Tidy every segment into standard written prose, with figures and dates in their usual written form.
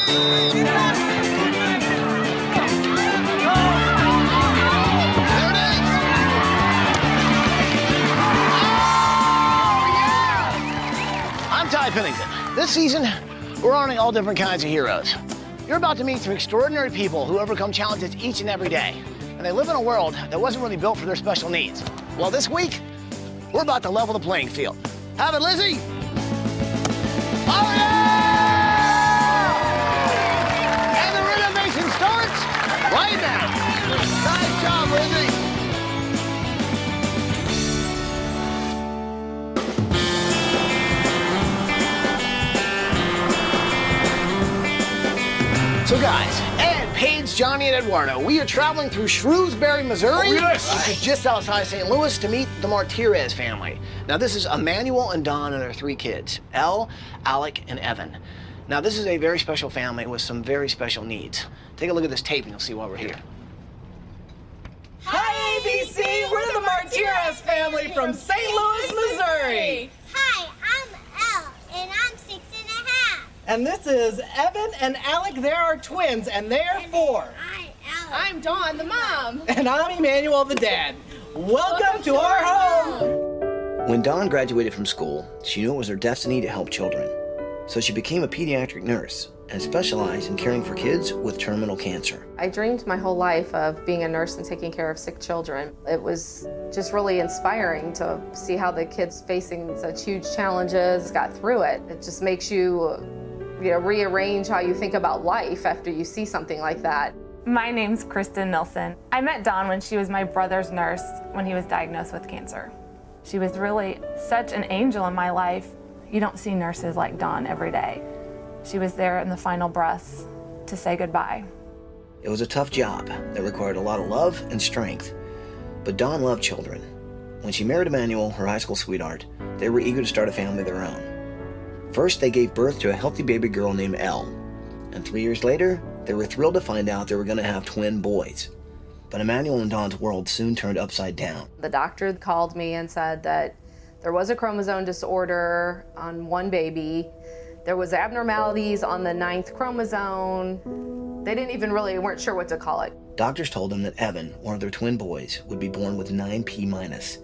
I'm Ty Pennington. This season, we're honoring all different kinds of heroes. You're about to meet some extraordinary people who overcome challenges each and every day. And they live in a world that wasn't really built for their special needs. Well, this week, we're about to level the playing field. Have it, Lizzie? Oh, yeah! And the renovation starts right now. Nice job, Lizzie. So guys, Ed, Paige, Johnny, and Eduardo, we are traveling through Shrewsbury, Missouri, which is just outside St. Louis, to meet the Martiras family. Now this is Emmanuel and Don and their 3 kids, Elle, Alec, and Evan. Now this is a very special family with some very special needs. Take a look at this tape and you'll see why we're here. Hi, ABC! We're the Martiras family from St. Louis, Missouri. Hi, I'm Elle, and I'm 6 1/2. And this is Evan and Alec. They're our twins, and they're 4. I'm Dawn, the mom. And I'm Emmanuel, the dad. Welcome to our home. When Dawn graduated from school, she knew it was her destiny to help children. So she became a pediatric nurse and specialized in caring for kids with terminal cancer. I dreamed my whole life of being a nurse and taking care of sick children. It was just really inspiring to see how the kids facing such huge challenges got through it. It just makes you rearrange how you think about life after you see something like that. My name's Kristen Nilsson. I met Dawn when she was my brother's nurse when he was diagnosed with cancer. She was really such an angel in my life. You don't see nurses like Dawn every day. She was there in the final breaths to say goodbye. It was a tough job that required a lot of love and strength, but Dawn loved children. When she married Emmanuel, her high school sweetheart, they were eager to start a family of their own. First, they gave birth to a healthy baby girl named Elle, and 3 years later, they were thrilled to find out they were going to have twin boys. But Emmanuel and Dawn's world soon turned upside down. The doctor called me and said that there was a chromosome disorder on one baby. There was abnormalities on the 9th chromosome. They weren't sure what to call it. Doctors told them that Evan, one of their twin boys, would be born with 9p-,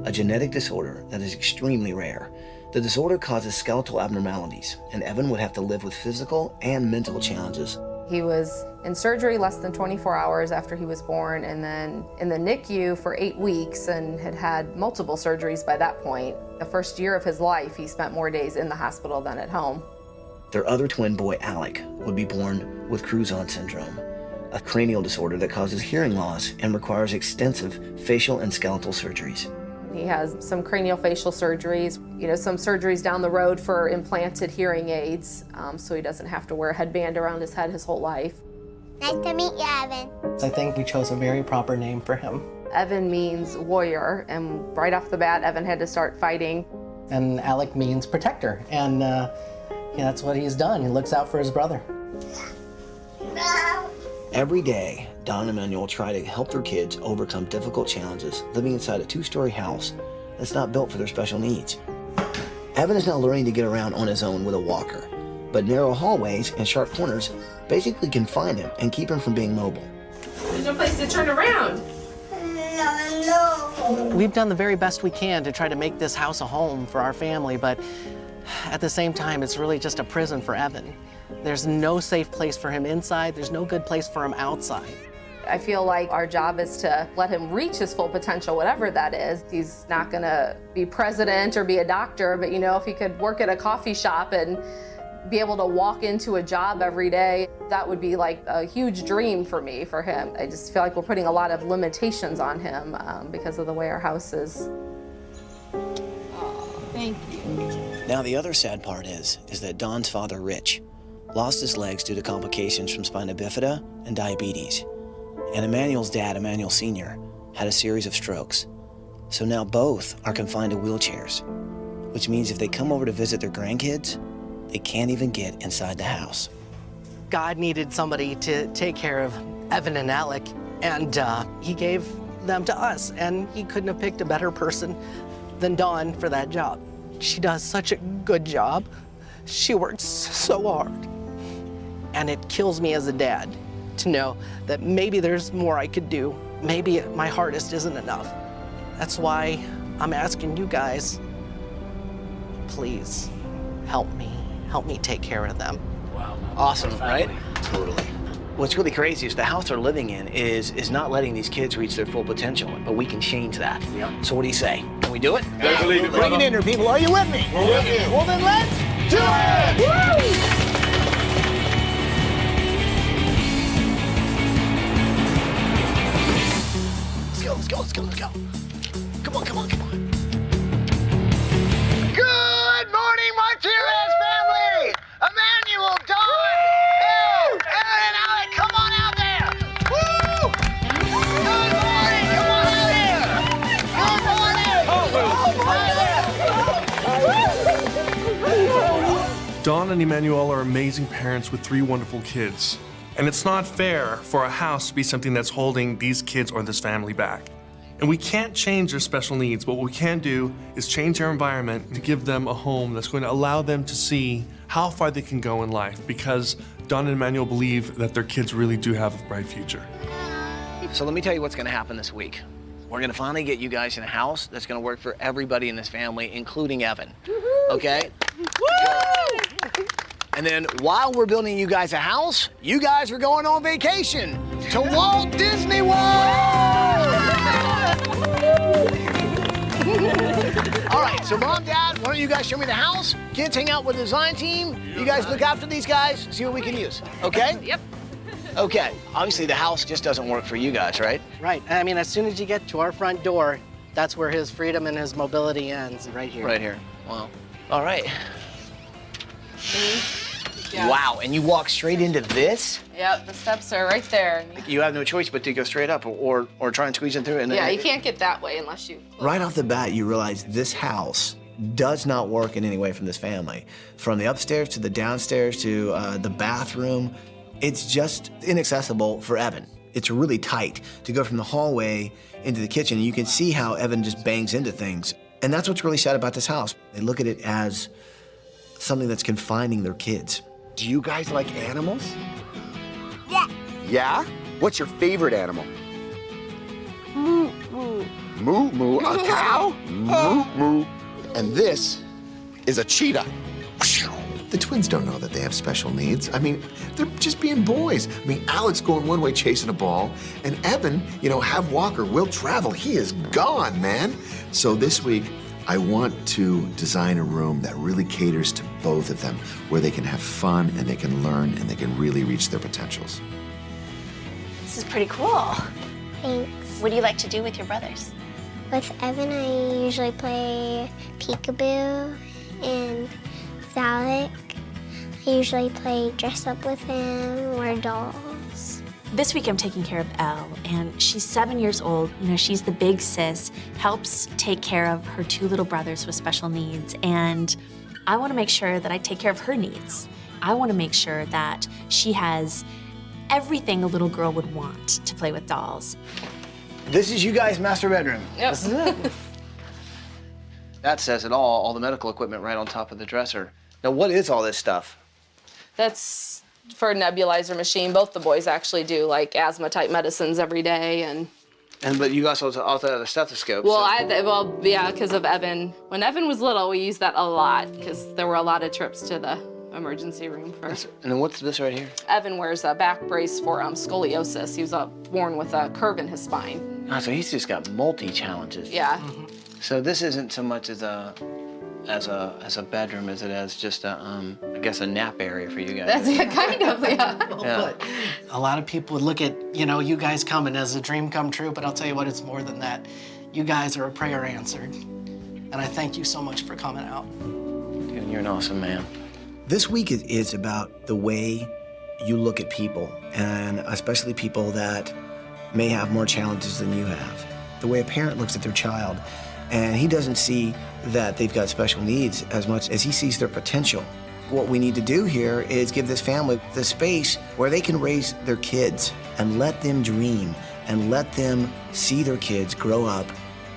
a genetic disorder that is extremely rare. The disorder causes skeletal abnormalities, and Evan would have to live with physical and mental challenges. He was in surgery less than 24 hours after he was born, and then in the NICU for 8 weeks, and had had multiple surgeries by that point. The first year of his life, he spent more days in the hospital than at home. Their other twin boy, Alec, would be born with Cruzon syndrome, a cranial disorder that causes hearing loss and requires extensive facial and skeletal surgeries. He has some craniofacial surgeries, some surgeries down the road for implanted hearing aids, so he doesn't have to wear a headband around his head his whole life. Nice to meet you, Evan. I think we chose a very proper name for him. Evan means warrior, and right off the bat, Evan had to start fighting. And Alec means protector, and that's what he's done. He looks out for his brother. Every day, Dawn and Emmanuel try to help their kids overcome difficult challenges living inside a 2-story house that's not built for their special needs. Evan is now learning to get around on his own with a walker, but narrow hallways and sharp corners basically confine him and keep him from being mobile. There's no place to turn around. No. We've done the very best we can to try to make this house a home for our family, but at the same time, it's really just a prison for Evan. There's no safe place for him inside. There's no good place for him outside. I feel like our job is to let him reach his full potential, whatever that is. He's not gonna be president or be a doctor, but if he could work at a coffee shop and be able to walk into a job every day, that would be like a huge dream for me, for him. I just feel like we're putting a lot of limitations on him because of the way our house is. Oh, thank you. Now the other sad part is that Dawn's father, Rich, lost his legs due to complications from spina bifida and diabetes. And Emmanuel's dad, Emmanuel Sr., had a series of strokes. So now both are confined to wheelchairs, which means if they come over to visit their grandkids, they can't even get inside the house. God needed somebody to take care of Evan and Alec, and he gave them to us, and he couldn't have picked a better person than Dawn for that job. She does such a good job. She works so hard. And it kills me as a dad to know that maybe there's more I could do. Maybe my hardest isn't enough. That's why I'm asking you guys, please help me take care of them. Wow. Awesome, right? Totally. What's really crazy is the house they're living in is not letting these kids reach their full potential, but we can change that. Yep. So what do you say? Can we do it? Gotta believe it, Bring it in there, people. Are you with me? We're with you. Well, then let's do it! Woo! Let's go. Come on. Good morning, Martiras family! Emmanuel, Dawn, Aaron, and Alec, come on out there! Woo! Good morning, come on out here! Dawn and Emmanuel are amazing parents with 3 wonderful kids. And it's not fair for a house to be something that's holding these kids or this family back. And we can't change their special needs, but what we can do is change their environment to give them a home that's going to allow them to see how far they can go in life, because Dawn and Emmanuel believe that their kids really do have a bright future. So let me tell you what's gonna happen this week. We're gonna finally get you guys in a house that's gonna work for everybody in this family, including Evan, okay? And then while we're building you guys a house, you guys are going on vacation to Walt Disney World! All right, so Mom, Dad, why don't you guys show me the house? Kids hang out with the design team. You guys look after these guys, see what we can use, okay? Yep. Okay, obviously the house just doesn't work for you guys, right? Right. I mean, as soon as you get to our front door, that's where his freedom and his mobility ends, right here. Right here, wow. All right. Yeah. Wow, and you walk straight into this? Yep, the steps are right there. You have no choice but to go straight up or try and squeeze in through it. And Yeah, you can't get that way unless you... Right off the bat, you realize this house does not work in any way from this family. From the upstairs to the downstairs to the bathroom, it's just inaccessible for Evan. It's really tight to go from the hallway into the kitchen. You can see how Evan just bangs into things. And that's what's really sad about this house. They look at it as something that's confining their kids. Do you guys like animals? Yeah. Yeah? What's your favorite animal? Moo, moo. Moo, moo. A cow? Moo, moo. And this is a cheetah. The twins don't know that they have special needs. I mean, they're just being boys. I mean, Alec's going one way chasing a ball, and Evan, have Walker, will travel. He is gone, man. So this week, I want to design a room that really caters to both of them, where they can have fun and they can learn and they can really reach their potentials. This is pretty cool. Thanks. What do you like to do with your brothers? With Evan, I usually play peekaboo, and with Alec, I usually play dress up with him or dolls. This week I'm taking care of Elle, and she's 7 years old. She's the big sis, helps take care of her 2 little brothers with special needs, and I want to make sure that I take care of her needs. I want to make sure that she has everything a little girl would want to play with dolls. This is you guys' master bedroom. Yep. This is it. That says it all the medical equipment right on top of the dresser. Now, what is all this stuff? That's for a nebulizer machine. Both the boys actually do like asthma type medicines every day, But you guys also have a stethoscope. Well, yeah, because of Evan. When Evan was little, we used that a lot because there were a lot of trips to the emergency room for. And then what's this right here? Evan wears a back brace for scoliosis. He was born with a curve in his spine. Oh, so he's just got multi-challenges. Yeah. So this isn't so much as a bedroom as it is just I guess a nap area for you guys. That's kind of, yeah. But a lot of people would look at, you guys coming as a dream come true, but I'll tell you what, it's more than that. You guys are a prayer answered. And I thank you so much for coming out. Dude, you're an awesome man. This week is about the way you look at people, and especially people that may have more challenges than you have. The way a parent looks at their child, and he doesn't see that they've got special needs as much as he sees their potential. What we need to do here is give this family the space where they can raise their kids and let them dream and let them see their kids grow up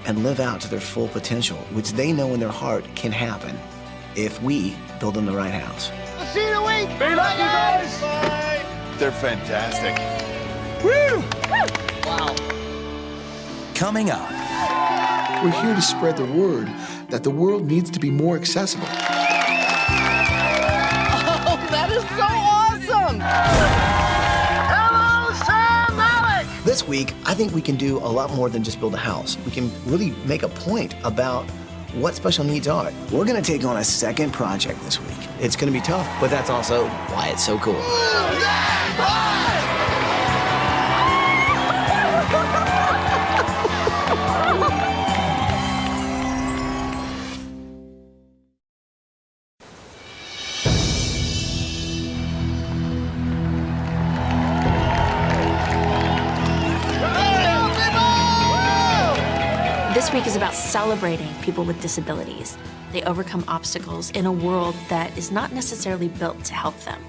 and live out to their full potential, which they know in their heart can happen if we build them the right house. See you in a week. Be lucky, guys. Bye. they're fantastic. Woo! Wow. Coming up. We're here to spread the word that the world needs to be more accessible. Oh, that is so awesome! Hello, Sam Malek! This week, I think we can do a lot more than just build a house. We can really make a point about what special needs are. We're gonna take on a second project this week. It's gonna be tough, but that's also why it's so cool. This week is about celebrating people with disabilities. They overcome obstacles in a world that is not necessarily built to help them.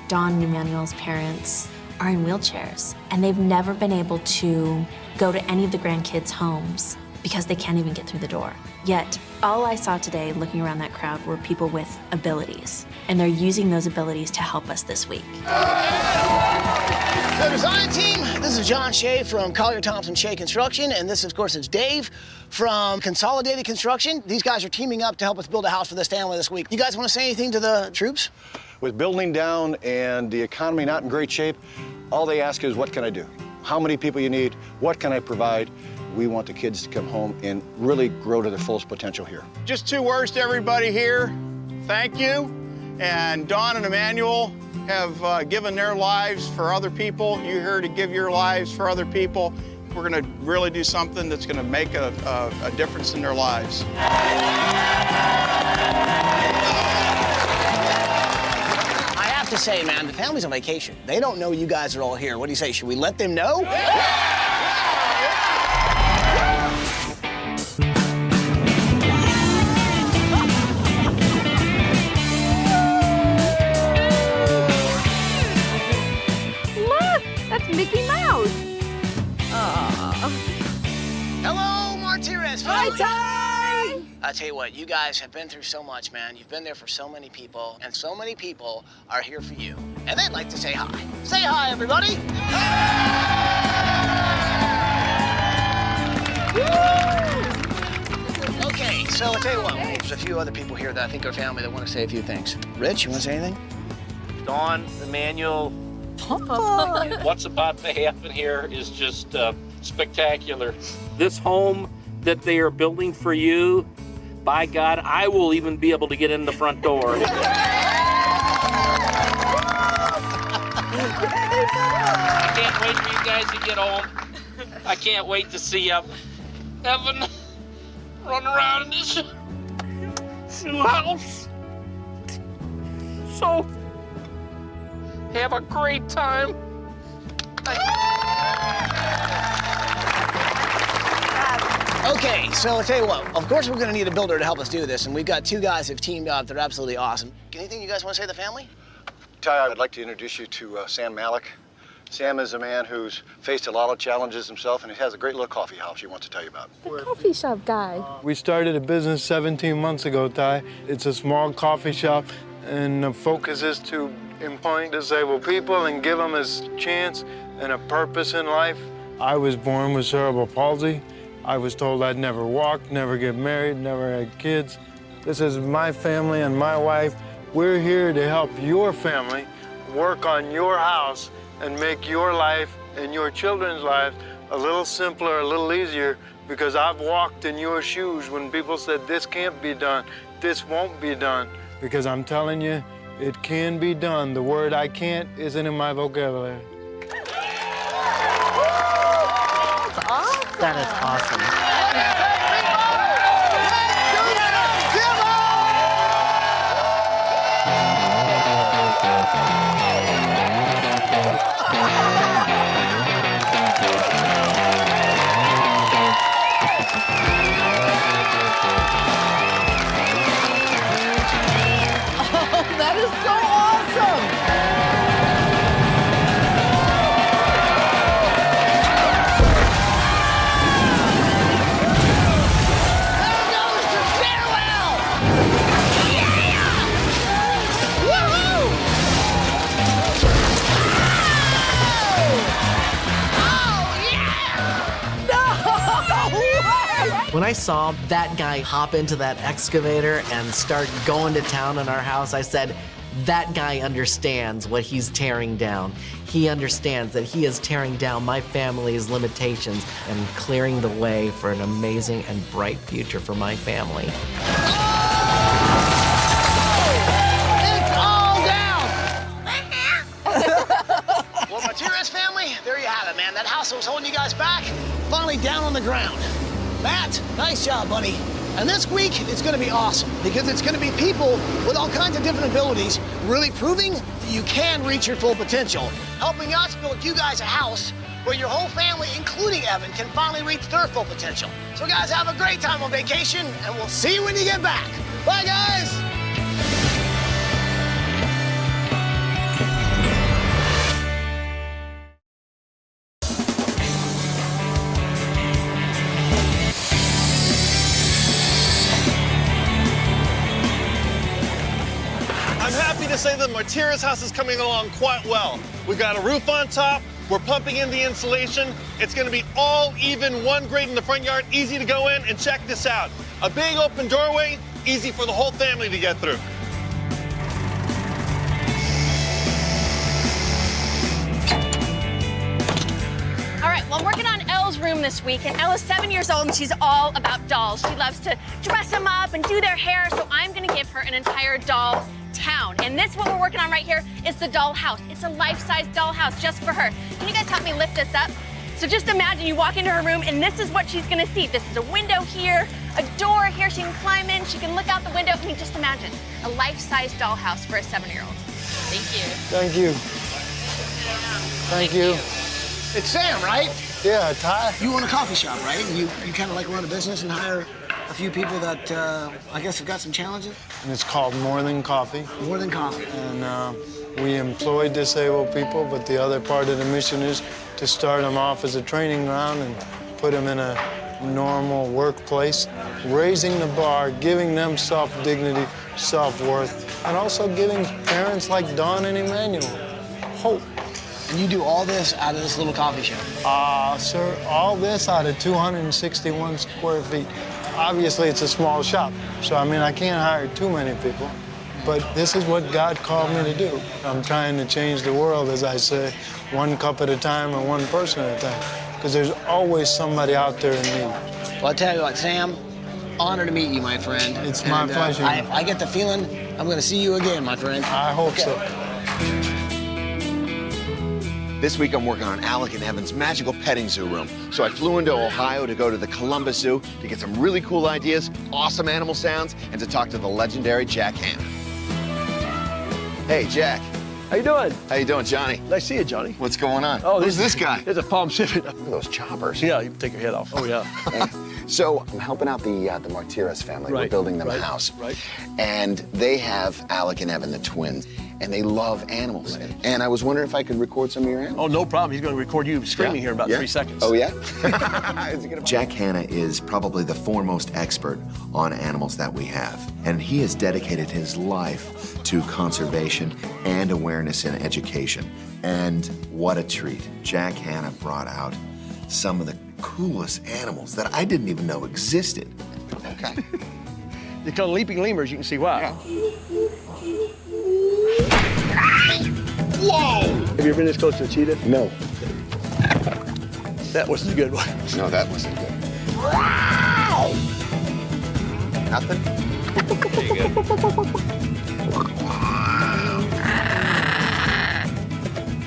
Dawn and Emmanuel's parents are in wheelchairs, and they've never been able to go to any of the grandkids' homes because they can't even get through the door. Yet, all I saw today looking around that crowd were people with abilities, and they're using those abilities to help us this week. The design team, this is John Shea from Collier Thompson Shea Construction, and this, of course, is Dave from Consolidated Construction. These guys are teaming up to help us build a house for this family this week. You guys want to say anything to the troops? With building down and the economy not in great shape, all they ask is, what can I do? How many people you need? What can I provide? We want the kids to come home and really grow to their fullest potential here. Just 2 words to everybody here. Thank you. And Dawn and Emmanuel have given their lives for other people. You're here to give your lives for other people. We're going to really do something that's going to make a difference in their lives. I have to say, man, the family's on vacation. They don't know you guys are all here. What do you say? Should we let them know? Mickey Mouse. Hello, Martiras. Hi, Ty. I tell you what, you guys have been through so much, man. You've been there for so many people, and so many people are here for you. And they'd like to say hi. Say hi, everybody. Okay, so I'll tell you what, there's a few other people here that I think are family that want to say a few things. Rich, you want to say anything? Dawn, Emmanuel. What's about to happen here is just spectacular. This home that they are building for you, by God, I will even be able to get in the front door. I can't wait for you guys to get home. I can't wait to see Evan run around in this new house. So, have a great time. Okay, so I'll tell you what, of course we're gonna need a builder to help us do this, and we've got 2 guys who've teamed up. They're absolutely awesome. Anything you guys want to say to the family? Ty, I'd like to introduce you to Sam Malek. Sam is a man who's faced a lot of challenges himself, and he has a great little coffee house he wants to tell you about. The coffee shop guy. We started a business 17 months ago, Ty. It's a small coffee shop, and the focus is to employ disabled people and give them a chance and a purpose in life. I was born with cerebral palsy. I was told I'd never walk, never get married, never had kids. This is my family and my wife. We're here to help your family work on your house and make your life and your children's lives a little simpler, a little easier, because I've walked in your shoes when people said this can't be done, this won't be done, because I'm telling you, it can be done. The word I can't isn't in my vocabulary. That's awesome. That is awesome. That is so awesome! When I saw that guy hop into that excavator and start going to town on our house, I said, that guy understands what he's tearing down. He understands that he is tearing down my family's limitations and clearing the way for an amazing and bright future for my family. It's all down! Well, Martiras family, there you have it, man. That house that was holding you guys back, finally down on the ground. Matt, nice job, buddy. And this week, it's gonna be awesome because it's gonna be people with all kinds of different abilities really proving that you can reach your full potential, helping us build you guys a house where your whole family, including Evan, can finally reach their full potential. So guys, have a great time on vacation, and we'll see you when you get back. Bye, guys! To say the Martiras house is coming along quite well. We've got a roof on top, we're pumping in the insulation. It's gonna be all even, one grate in the front yard, easy to go in, and check this out. A big open doorway, easy for the whole family to get through. All right, well, I'm working on Elle's room this week, and Elle is 7 years old, and she's all about dolls. She loves to dress them up and do their hair, so I'm gonna give her an entire doll town. And this, what we're working on right here, is the doll house. It's a life-size doll house just for her. Can you guys help me lift this up? So just imagine you walk into her room, and this is what she's gonna see. This is a window here, a door here she can climb in, she can look out the window. I mean, just imagine, a life-size doll house for a 7-year-old. Thank you. Thank you. Thank you. It's Sam, right? Yeah, Ty. You own a coffee shop, right? And you kind of like run a business and hire a few people that I guess have got some challenges? And it's called More Than Coffee. More Than Coffee. And we employ disabled people, but the other part of the mission is to start them off as a training ground and put them in a normal workplace, raising the bar, giving them self-dignity, self-worth, and also giving parents like Dawn and Emmanuel hope. And you do all this out of this little coffee shop? Sir, all this out of 261 square feet. Obviously, it's a small shop, so I mean, I can't hire too many people, but this is what God called me to do. I'm trying to change the world, as I say, one cup at a time and one person at a time, because there's always somebody out there in need. Well, I tell you what, Sam, honor to meet you, my friend. It's my pleasure. I get the feeling I'm going to see you again, my friend. I hope so. This week I'm working on Alec and Evan's magical petting zoo room. So I flew into Ohio to go to the Columbus Zoo to get some really cool ideas, awesome animal sounds, and to talk to the legendary Jack Hanna. Hey, Jack. How you doing? How you doing, Johnny? Nice to see you, Johnny. What's going on? Oh, who's this guy? There's a Palm Civic. Look at those choppers. Yeah, you can take your head off. Oh, yeah. So I'm helping out the Martiras family. Right. We're building them a Right. house. Right. And they have Alec and Evan, the twins, and they love animals. Right. And I was wondering if I could record some of your animals. Oh, no problem. He's going to record you screaming here in about 3 seconds. Oh, yeah? Jack Hanna is probably the foremost expert on animals that we have. And he has dedicated his life to conservation and awareness and education. And what a treat. Jack Hanna brought out some of the coolest animals that I didn't even know existed. Okay. They're called leaping lemurs. You can see why. Yeah. Whoa! Have you ever been this close to a cheetah? No. That wasn't a good one. No, that wasn't good. Wow! Nothing? There you go.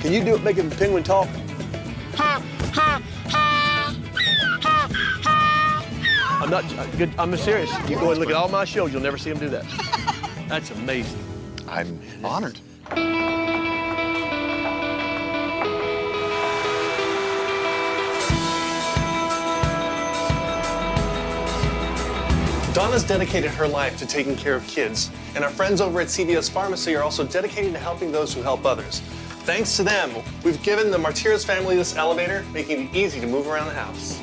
Can you do it making the penguin talk? I'm not good. I'm serious. You go and look at all my shows. You'll never see him do that. That's amazing. I'm honored. Donna's dedicated her life to taking care of kids, and our friends over at CVS Pharmacy are also dedicated to helping those who help others. Thanks to them, we've given the Martiras family this elevator, making it easy to move around the house.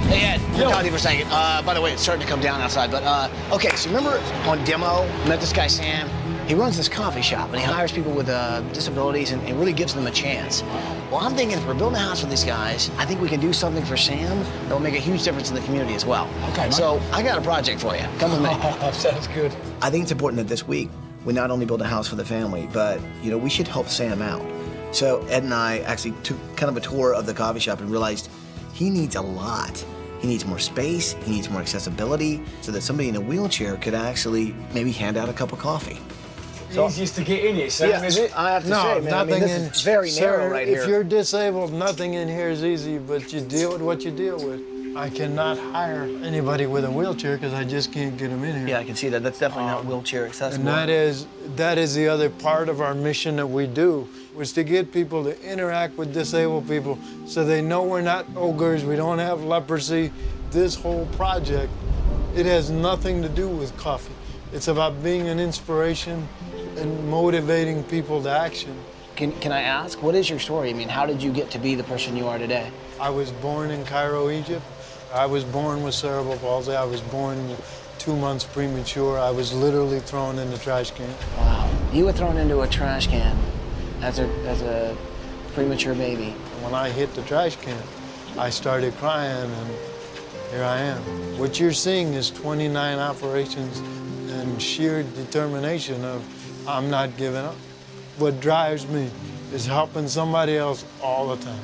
Hey, Ed, I'll talk to you for a second. By the way, it's starting to come down outside, but, okay, so remember on demo, I met this guy, Sam. He runs this coffee shop, and he hires people with disabilities and really gives them a chance. Well, I'm thinking if we're building a house for these guys, I think we can do something for Sam that will make a huge difference in the community as well. Okay, Mike. So I got a project for you. Come with me. Sounds good. I think it's important that this week we not only build a house for the family, but we should help Sam out. So Ed and I actually took kind of a tour of the coffee shop and realized he needs a lot. He needs more space, he needs more accessibility, so that somebody in a wheelchair could actually maybe hand out a cup of coffee. Easiest to get in here, Sam, is it? I have to say, man, this is very narrow right here. If you're disabled, nothing in here is easy, but you deal with what you deal with. I cannot hire anybody with a wheelchair because I just can't get them in here. Yeah, I can see that. That's definitely not wheelchair accessible. And that is the other part of our mission that we do, was to get people to interact with disabled people so they know we're not ogres, we don't have leprosy. This whole project, it has nothing to do with coffee. It's about being an inspiration and motivating people to action. Can I ask, what is your story? I mean, how did you get to be the person you are today? I was born in Cairo, Egypt. I was born with cerebral palsy. I was born 2 months premature. I was literally thrown in the trash can. Wow. You were thrown into a trash can as a premature baby. When I hit the trash can, I started crying, and here I am. What you're seeing is 29 operations and sheer determination of I'm not giving up. What drives me is helping somebody else all the time.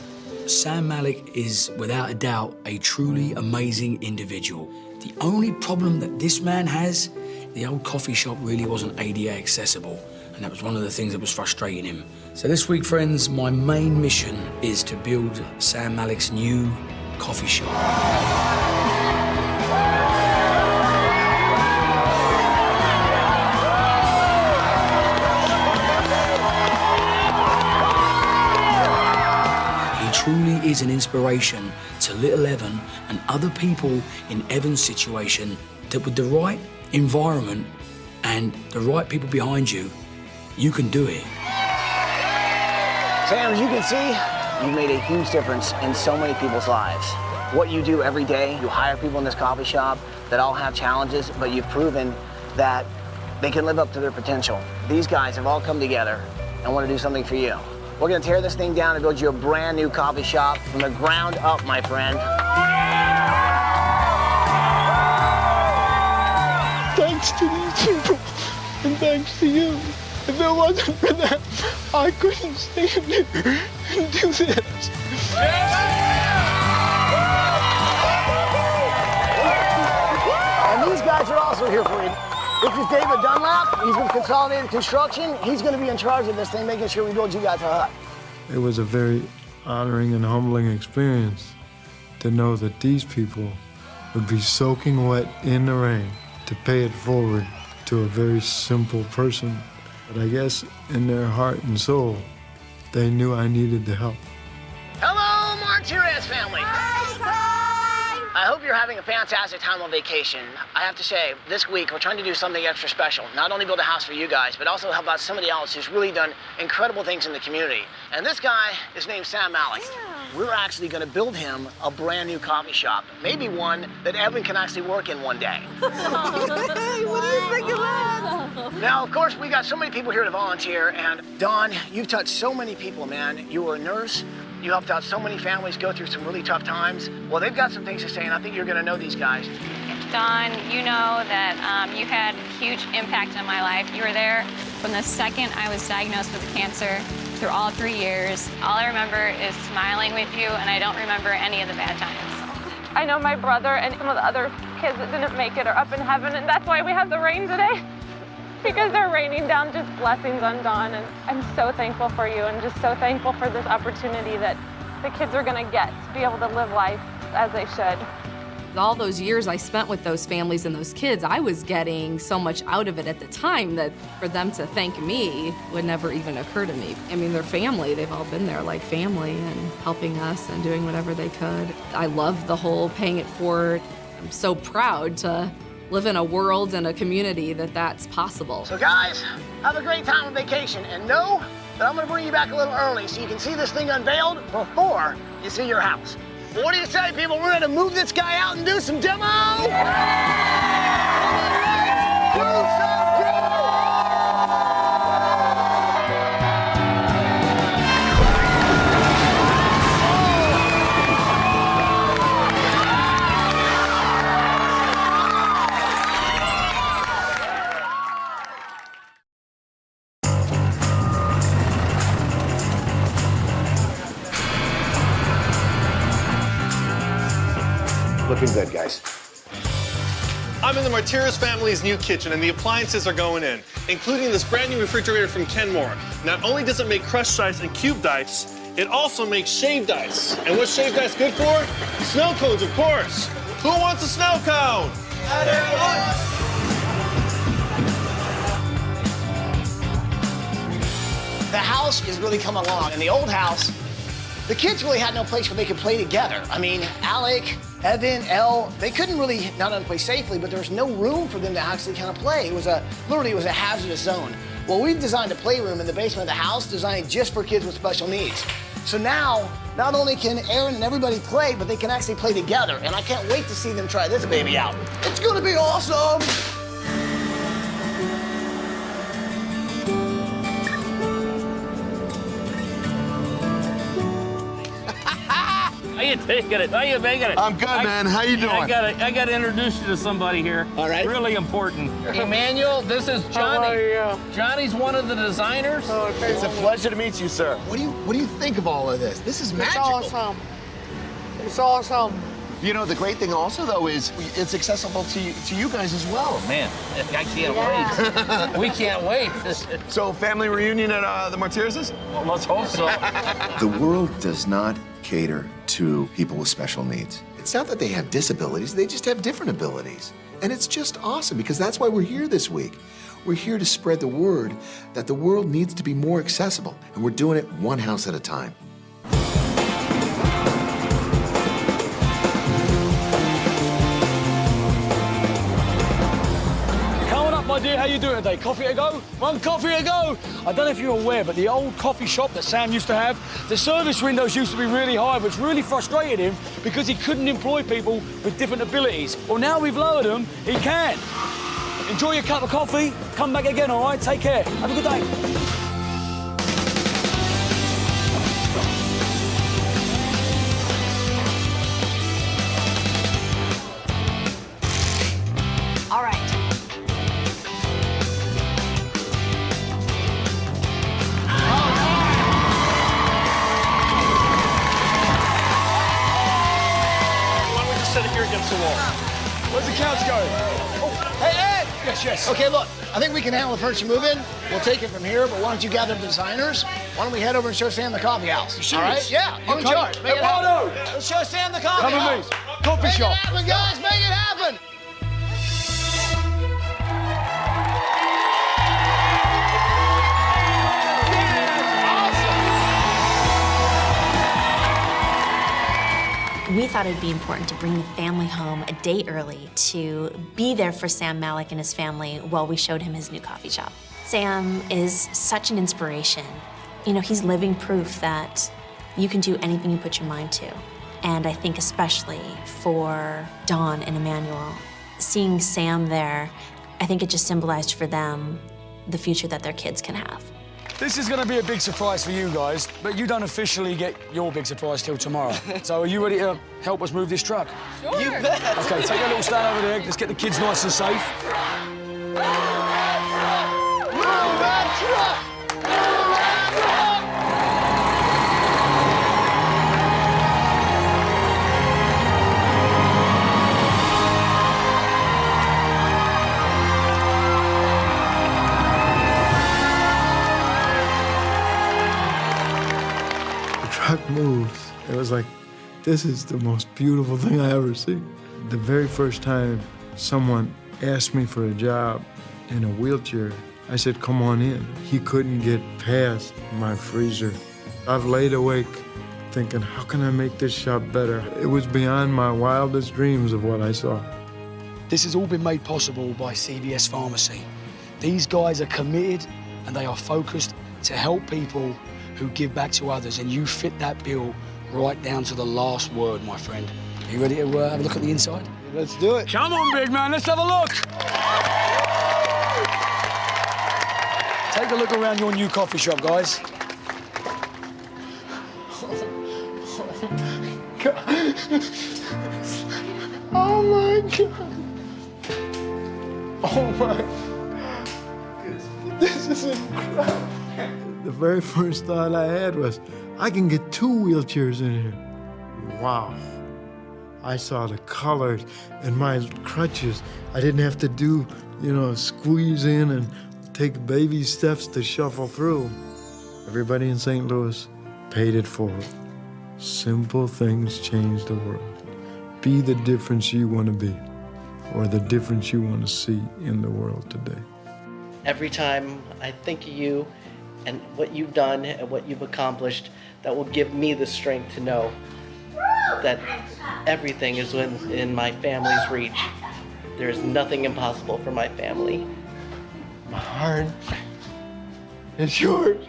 Sam Malek is, without a doubt, a truly amazing individual. The only problem that this man has, the old coffee shop really wasn't ADA accessible, and that was one of the things that was frustrating him. So this week, friends, my main mission is to build Sam Malek's new coffee shop. Truly is an inspiration to little Evan and other people in Evan's situation that with the right environment and the right people behind you, you can do it. Sam, as you can see, you've made a huge difference in so many people's lives. What you do every day, you hire people in this coffee shop that all have challenges, but you've proven that they can live up to their potential. These guys have all come together and want to do something for you. We're gonna tear this thing down and build you a brand new coffee shop from the ground up, my friend. Thanks to these people, and thanks to you. If it wasn't for that, I couldn't stand here and do this. And these guys are also here for you. This is David Dunlap. He's with Consolidated Construction. He's going to be in charge of this thing, making sure we build you guys a hut. It was a very honoring and humbling experience to know that these people would be soaking wet in the rain to pay it forward to a very simple person. But I guess in their heart and soul, they knew I needed the help. Hello, Martiras family. I hope you're having a fantastic time on vacation. I have to say, this week we're trying to do something extra special. Not only build a house for you guys, but also help out somebody else who's really done incredible things in the community. And this guy is named Sam Malek. We're actually gonna build him a brand new coffee shop. Maybe one that Evan can actually work in one day. What do you think of that? Now, of course, we got so many people here to volunteer, and Dawn, you've touched so many people, man. You were a nurse. You helped out so many families go through some really tough times. Well, they've got some things to say, and I think you're gonna know these guys. Dawn, you know that you had huge impact on my life. You were there from the second I was diagnosed with cancer through all 3 years. All I remember is smiling with you, and I don't remember any of the bad times. I know my brother and some of the other kids that didn't make it are up in heaven, and that's why we have the rain today. Because they're raining down just blessings on Dawn, and I'm so thankful for you and just so thankful for this opportunity that the kids are gonna get to be able to live life as they should. All those years I spent with those families and those kids, I was getting so much out of it at the time that for them to thank me would never even occur to me. I mean, they're family. They've all been there like family and helping us and doing whatever they could. I love the whole paying it forward. I'm so proud to live in a world and a community that's possible. So guys, have a great time on vacation, and know that I'm gonna bring you back a little early so you can see this thing unveiled before you see your house. What do you say, people? We're gonna move this guy out and do some demo! Do some demo! Flipping good, guys. I'm in the Martiras family's new kitchen, and the appliances are going in, including this brand new refrigerator from Kenmore. Not only does it make crushed ice and cubed ice, it also makes shaved ice. And what's shaved ice good for? Snow cones, of course. Who wants a snow cone? The house is really coming along. In the old house, the kids really had no place where they could play together. I mean, Alec, Evan, Elle, they couldn't really, not only play safely, but there was no room for them to actually kind of play. It was literally a hazardous zone. Well, we've designed a playroom in the basement of the house designed just for kids with special needs. So now, not only can Aaron and everybody play, but they can actually play together. And I can't wait to see them try this baby out. It's gonna be awesome. How you taking it? How you making it? I'm good, man. How you doing? I gotta introduce you to somebody here. All right. Really important. Emmanuel, this is Johnny. How are you? Johnny's one of the designers. Oh, okay. It's a pleasure to meet you, sir. What do you think of all of this? This is magical. It's awesome. It's awesome. You know, the great thing also, though, is it's accessible to you guys as well. Man, I can't wait. We can't wait. So, family reunion at the Martiras? Well, let's hope so. The world does not cater to people with special needs. It's not that they have disabilities, they just have different abilities. And it's just awesome because that's why we're here this week. We're here to spread the word that the world needs to be more accessible, and we're doing it one house at a time. My dear, how you doing today? Coffee to go? One coffee to go? I don't know if you're aware, but the old coffee shop that Sam used to have, the service windows used to be really high, which really frustrated him because he couldn't employ people with different abilities. Well, now we've lowered them, he can. Enjoy your cup of coffee. Come back again, all right? Take care. Have a good day. All right. Set it here against the wall. Where's the couch going? Oh, hey, Ed! Yes, yes. Okay, look, I think we can handle the furniture move-in. We'll take it from here, but why don't you gather the designers? Why don't we head over and show Sam the coffee house? All right? Yeah, you in charge. Make it happen. Let's show Sam the coffee house. Come with me. Coffee shop. Make it happen, guys. Make it happen. We thought it'd be important to bring the family home a day early to be there for Sam Malek and his family while we showed him his new coffee shop. Sam is such an inspiration. You know, he's living proof that you can do anything you put your mind to. And I think especially for Dawn and Emmanuel, seeing Sam there, I think it just symbolized for them the future that their kids can have. This is going to be a big surprise for you guys, but you don't officially get your big surprise till tomorrow. So are you ready to help us move this truck? Sure. You bet. Okay, take a little stand over there. Let's get the kids nice and safe. Move that truck! Move that truck! Truck moves. It was like, this is the most beautiful thing I ever see. The very first time someone asked me for a job in a wheelchair, I said, come on in. He couldn't get past my freezer. I've laid awake thinking, how can I make this shop better? It was beyond my wildest dreams of what I saw. This has all been made possible by CVS Pharmacy. These guys are committed and they are focused to help people who give back to others, and you fit that bill right down to the last word, my friend. Are you ready to have a look at the inside? Let's do it. Come on, big man, let's have a look. Take a look around your new coffee shop, guys. Oh my God. Oh my. This is incredible. The very first thought I had was, I can get 2 wheelchairs in here. Wow. I saw the colors and my crutches. I didn't have to do, squeeze in and take baby steps to shuffle through. Everybody in St. Louis paid it forward. Simple things change the world. Be the difference you want to be, or the difference you want to see in the world today. Every time I think of you and what you've done and what you've accomplished, that will give me the strength to know that everything is within my family's reach. There is nothing impossible for my family. My heart is yours.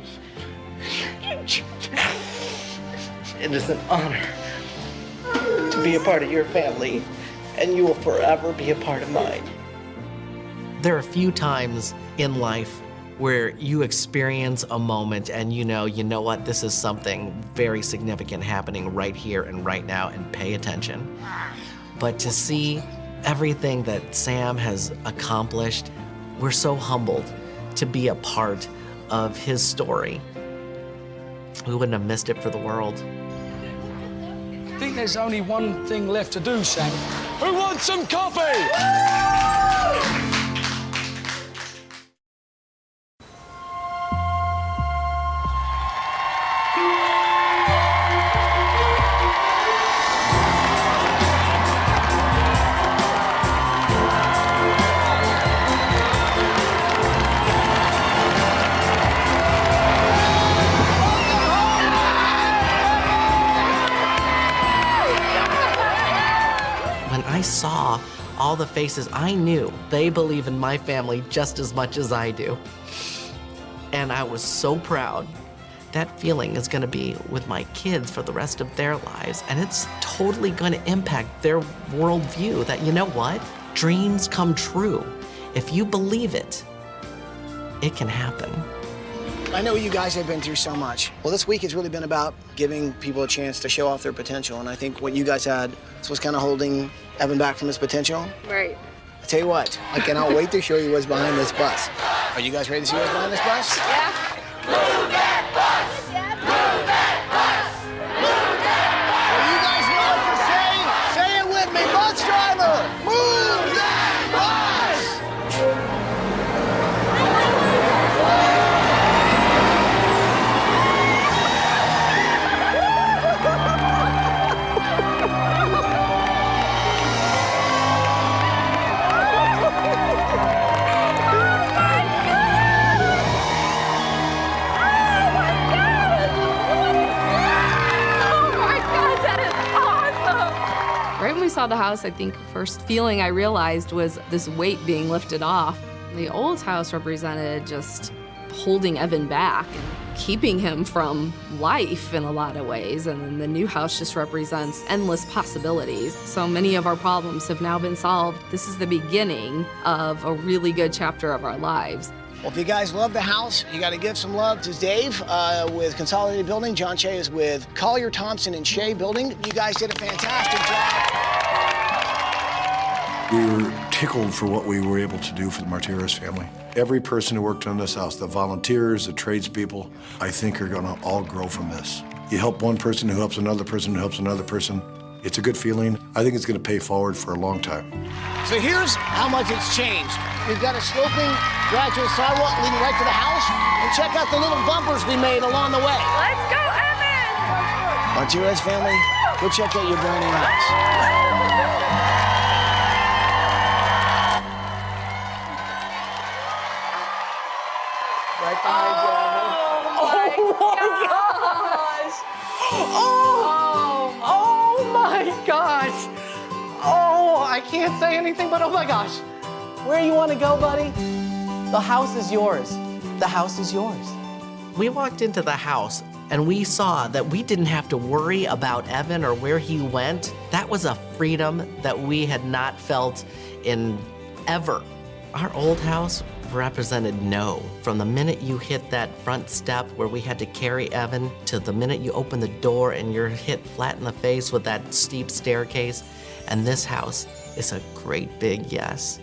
It is an honor to be a part of your family, and you will forever be a part of mine. There are a few times in life where you experience a moment and you know what, this is something very significant happening right here and right now, and pay attention. But to see everything that Sam has accomplished, we're so humbled to be a part of his story. We wouldn't have missed it for the world. I think there's only one thing left to do, Sam. Who wants some coffee? I saw all the faces, I knew they believe in my family just as much as I do. And I was so proud. That feeling is gonna be with my kids for the rest of their lives, and it's totally gonna impact their worldview that, you know what? Dreams come true. If you believe it, it can happen. I know you guys have been through so much. Well, this week has really been about giving people a chance to show off their potential, and I think what you guys had was kind of holding Evan back from his potential. Right. I tell you what, I cannot wait to show you what's behind this bus. Are you guys ready to see what's behind this bus? Yeah. Move that bus! Move that bus! Move that bus! Well, you guys know what to say. Say it with me, bus driver! Move that bus! Right when we saw the house, I think first feeling I realized was this weight being lifted off. The old house represented just holding Evan back and keeping him from life in a lot of ways. And then the new house just represents endless possibilities. So many of our problems have now been solved. This is the beginning of a really good chapter of our lives. Well, if you guys love the house, you got to give some love to Dave with Consolidated Building. John Shea is with Collier, Thompson, and Shea Building. You guys did a fantastic job. We were tickled for what we were able to do for the Martiras family. Every person who worked on this house, the volunteers, the tradespeople, I think are gonna all grow from this. You help one person who helps another person who helps another person. It's a good feeling. I think it's gonna pay forward for a long time. So here's how much it's changed. We've got a sloping gradual sidewalk leading right to the house. And check out the little bumpers we made along the way. Let's go, Evan! Martiras family, go check out your brand new house. Right behind you, Evan. Oh my gosh! Oh, I can't say anything but oh my gosh. Where you want to go, buddy? The house is yours. The house is yours. We walked into the house and we saw that we didn't have to worry about Evan or where he went. That was a freedom that we had not felt in ever. Our old house represented no. From the minute you hit that front step where we had to carry Evan to the minute you open the door and you're hit flat in the face with that steep staircase. And this house is a great big yes.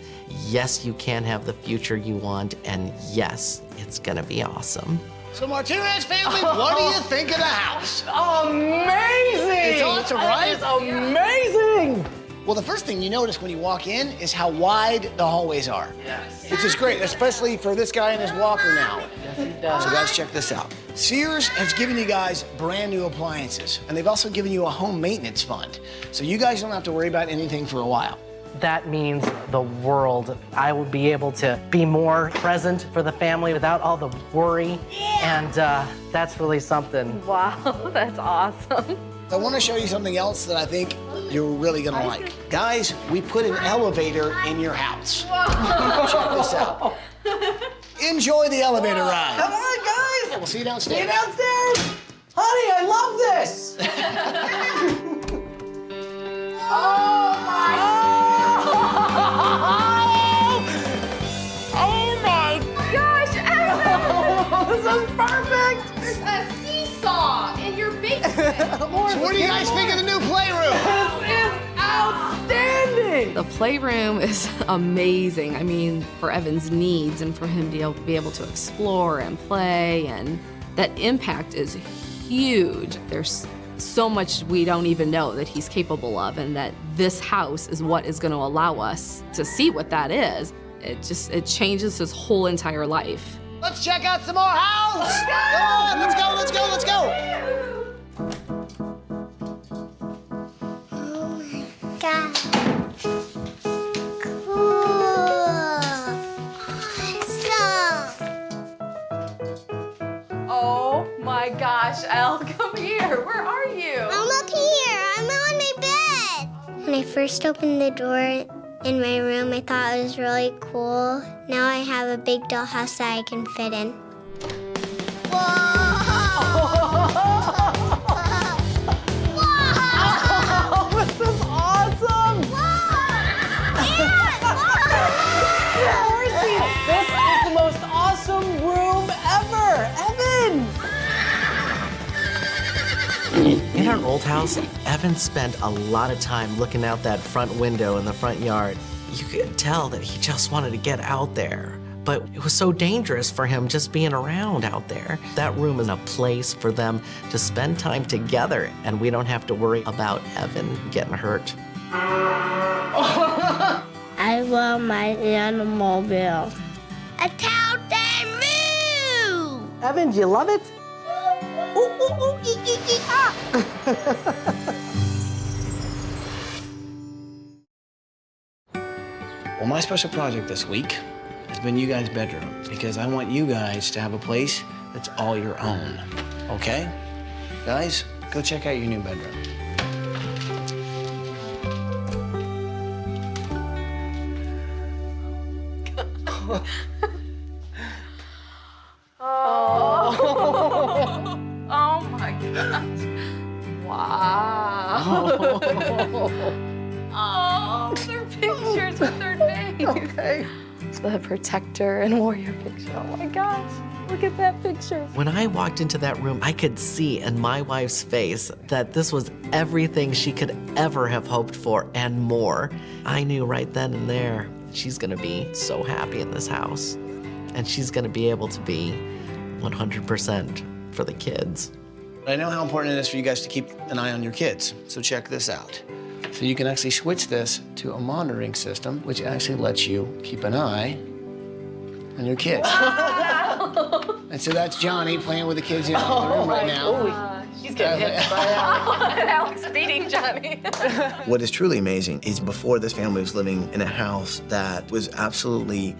Yes, you can have the future you want, and yes, it's gonna be awesome. So Martires family, what do you think of the house? Amazing! It's awesome, right? It's amazing! Well, the first thing you notice when you walk in is how wide the hallways are. Yes. Which is great, especially for this guy and his walker now. Yes, he does. So guys, check this out. Sears has given you guys brand new appliances, and they've also given you a home maintenance fund. So you guys don't have to worry about anything for a while. That means the world. I will be able to be more present for the family without all the worry, and that's really something. Wow, that's awesome. I want to show you something else that I think you're really gonna like. Guys, we put an elevator in your house. Check this out. Enjoy the elevator ride. Come on, guys! We'll see you downstairs. See you downstairs! Honey, I love this! Oh my! Oh my gosh, Evan! This is perfect! There's a seesaw in your basement. So what do you guys think of the new playroom? This is outstanding! The playroom is amazing. I mean, for Evan's needs and for him to be able to explore and play, and that impact is huge. There's so much we don't even know that he's capable of, and that this house is what is going to allow us to see what that is. It changes his whole entire life. Let's check out some more house! Come on, let's go, let's go, let's go! Oh my God. Oh my gosh, Elle, come here. Where are you? I'm up here. I'm on my bed. When I first opened the door in my room, I thought it was really cool. Now I have a big dollhouse that I can fit in. This is awesome! This is the most awesome room ever! Evan! In our old house, Evan spent a lot of time looking out that front window in the front yard. You could tell that he just wanted to get out there. But it was so dangerous for him just being around out there. That room is a place for them to spend time together, and we don't have to worry about Evan getting hurt. I love my Animobile. A town day moo! Evan, do you love it? Well, my special project this week has been you guys' bedroom, because I want you guys to have a place that's all your own, okay? Guys, go check out your new bedroom. Oh my gosh. Wow. Oh, they're pictures with their names. Okay. The protector and warrior picture. Oh my gosh. Look at that picture. When I walked into that room, I could see in my wife's face that this was everything she could ever have hoped for and more. I knew right then and there she's gonna be so happy in this house. And she's gonna be able to be 100% for the kids. I know how important it is for you guys to keep an eye on your kids, so check this out. So you can actually switch this to a monitoring system, which actually lets you keep an eye on your kids. And so that's Johnny playing with the kids in the room right now. She's getting hit by Alec. Alec's beating Johnny. What is truly amazing is before this family was living in a house that was absolutely,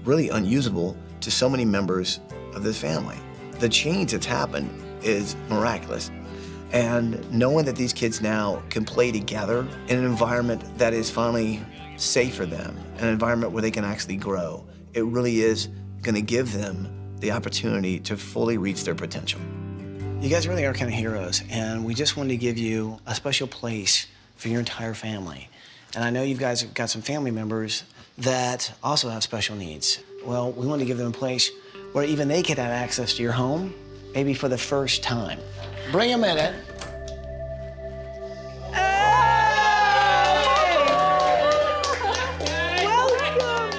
really unusable to so many members of this family. The change that's happened is miraculous. And knowing that these kids now can play together in an environment that is finally safe for them, an environment where they can actually grow, it really is gonna give them the opportunity to fully reach their potential. You guys really are kind of heroes, and we just wanted to give you a special place for your entire family. And I know you guys have got some family members that also have special needs. Well, we want to give them a place where even they could have access to your home, maybe for the first time. Bring them in it.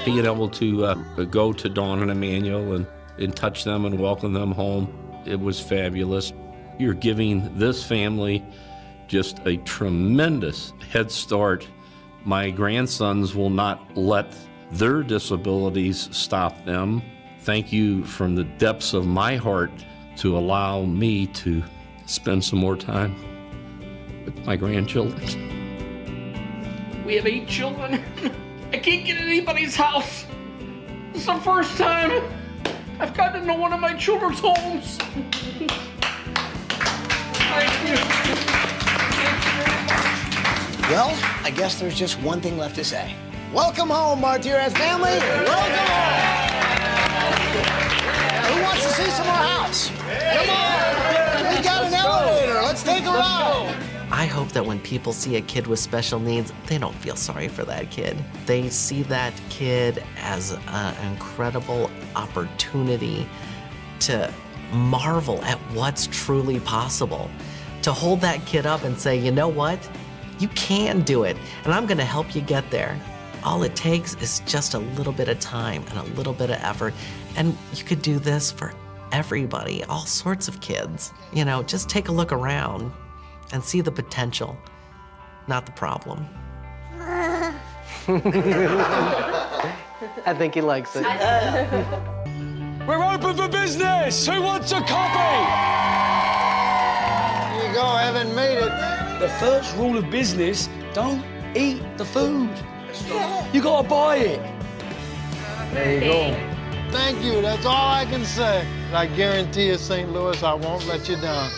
Being able to go to Dawn and Emmanuel and and touch them and welcome them home. It was fabulous. You're giving this family just a tremendous head start. My grandsons will not let their disabilities stop them. Thank you from the depths of my heart to allow me to spend some more time with my grandchildren. We have 8 children. I can't get in anybody's house. It's the first time I've gotten into one of my children's homes. Thank you. Well, I guess there's just one thing left to say. Welcome home, Martiras family. Welcome home. Who wants to see some more house? Come on. We got an elevator. Let's take a ride. I hope that when people see a kid with special needs, they don't feel sorry for that kid. They see that kid as an incredible opportunity to marvel at what's truly possible. To hold that kid up and say, you know what? You can do it, and I'm gonna help you get there. All it takes is just a little bit of time and a little bit of effort, and you could do this for everybody, all sorts of kids. You know, just take a look around and see the potential, not the problem. I think he likes it. We're open for business. Who wants a coffee? Here you go, Evan made it. The first rule of business, don't eat the food. You gotta buy it. There you go. Thank you, that's all I can say. I guarantee you, St. Louis, I won't let you down.